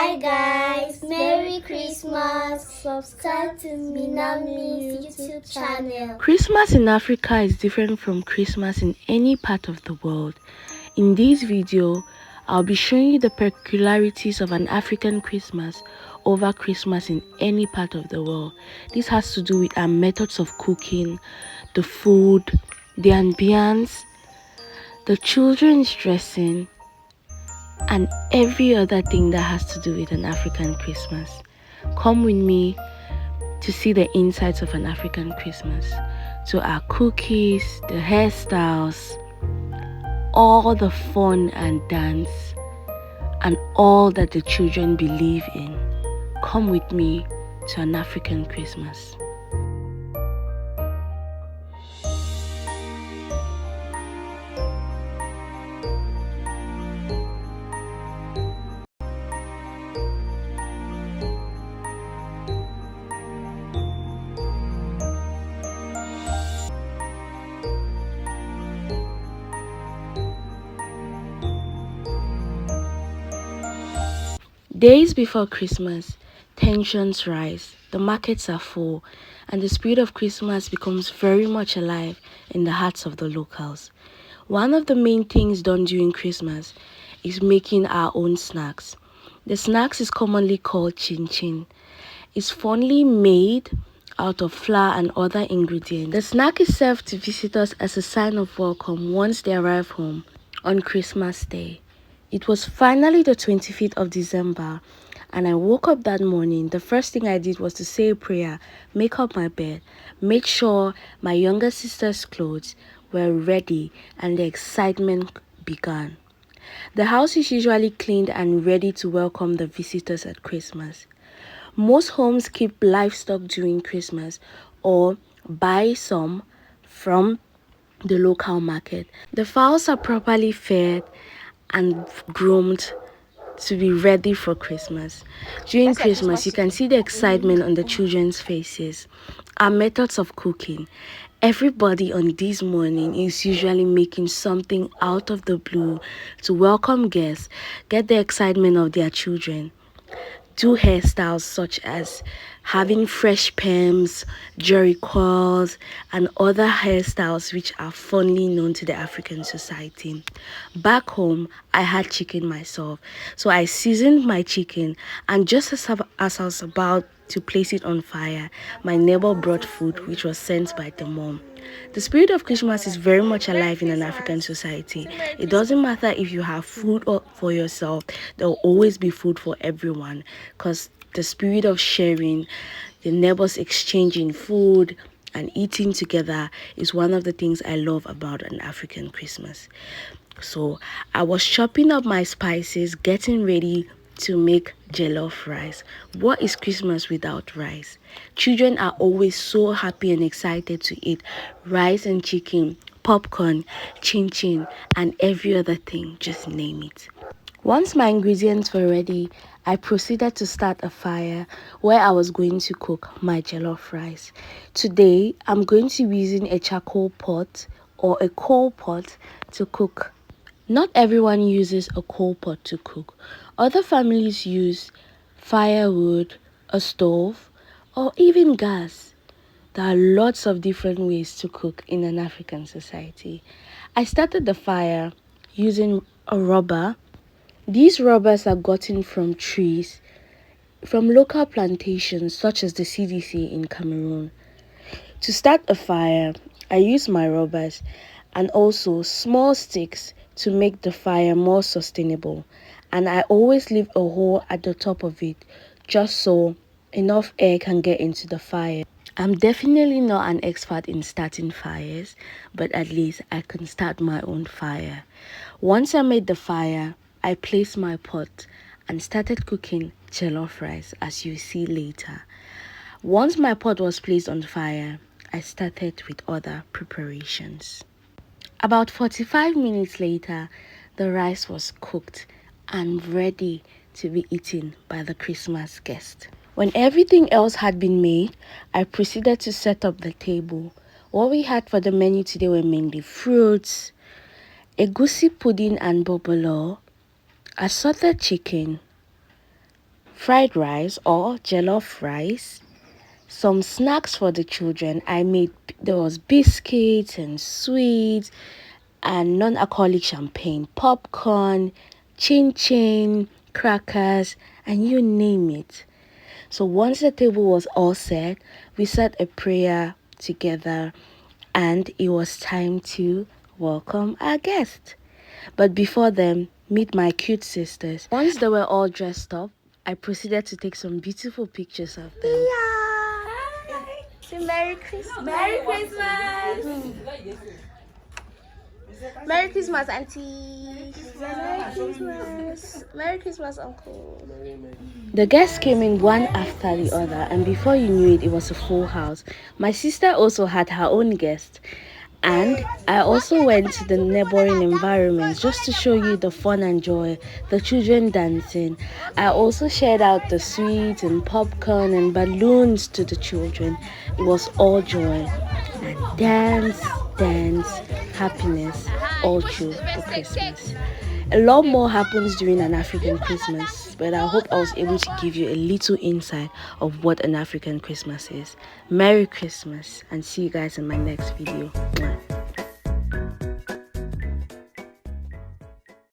Hi guys, Merry Christmas! Subscribe to Minami's YouTube channel. Christmas in Africa is different from Christmas in any part of the world. In this video, I'll be showing you the peculiarities of an African Christmas over Christmas in any part of the world. This has to do with our methods of cooking, the food, the ambience, the children's dressing, and every other thing that has to do with an African Christmas. Come with me to see the insides of an African Christmas. So our cookies, the hairstyles, all the fun and dance, and all that the children believe in. Come with me to an African Christmas. Days before Christmas, tensions rise, the markets are full, and the spirit of Christmas becomes very much alive in the hearts of the locals. One of the main things done during Christmas is making our own snacks. The snacks is commonly called chin chin. It's fondly made out of flour and other ingredients. The snack is served to visitors as a sign of welcome once they arrive home on Christmas Day. It was finally the 25th of December, and I woke up that morning. The first thing I did was to say a prayer, make up my bed, make sure my younger sister's clothes were ready, and the excitement began. The house is usually cleaned and ready to welcome the visitors at Christmas. Most homes keep livestock during Christmas or buy some from the local market. The fowls are properly fed and groomed to be ready for Christmas. During Christmas, you can see the excitement on the children's faces. Our methods of cooking. Everybody on this morning is usually making something out of the blue to welcome guests, get the excitement of their children. Do hairstyles such as having fresh perms, jerry curls, and other hairstyles which are fondly known to the African society. Back home, I had chicken myself, so I seasoned my chicken, and just as I was about to place it on fire, my neighbor brought food which was sent by the mom. The spirit of Christmas is very much alive in an African society. It doesn't matter if you have food for yourself, there will always be food for everyone, because the spirit of sharing, the neighbors exchanging food and eating together is one of the things I love about an African Christmas. So I was chopping up my spices, getting ready to make jollof rice. What is Christmas without rice? Children are always so happy and excited to eat rice and chicken, popcorn, chin chin, and every other thing, just name it. Once my ingredients were ready, I proceeded to start a fire where I was going to cook my jollof rice. Today, I'm going to be using a charcoal pot or a coal pot to cook. Not everyone uses a coal pot to cook. Other families use firewood, a stove, or even gas. There are lots of different ways to cook in an African society. I started the fire using a rubber. These rubbers are gotten from trees, from local plantations such as the CDC in Cameroon. To start a fire, I use my rubbers and also small sticks to make the fire more sustainable, and I always leave a hole at the top of it just so enough air can get into the fire. I'm definitely not an expert in starting fires, but at least I can start my own fire. Once I made the fire, I placed my pot and started cooking jollof rice, as you see later. Once my pot was placed on fire, I started with other preparations. About 45 minutes later, the rice was cooked and ready to be eaten by the Christmas guest. When everything else had been made, I proceeded to set up the table. What we had for the menu today were mainly fruits, egusi pudding and bobolo, assorted chicken, fried rice or jollof rice, some snacks for the children. There was biscuits and sweets and non-alcoholic champagne, popcorn, chin chin, crackers, and you name it. So once the table was all set, we said a prayer together and it was time to welcome our guest. But before then, meet my cute sisters. Once they were all dressed up, I proceeded to take some beautiful pictures of them. Hi. So Merry Christmas. Merry Christmas! Merry Christmas, Auntie. Merry Christmas. Merry Christmas, Uncle. The guests came in one after the other, and before you knew it, it was a full house. My sister also had her own guest, and I also went to the neighboring environments just to show you the fun and joy, the children dancing. I also shared out the sweets and popcorn and balloons to the children. It was all joy and dance, happiness all through the Christmas. A lot more happens during an African Christmas, but I hope I was able to give you a little insight of what an African Christmas is. Merry Christmas, and see you guys in my next video. Mwah.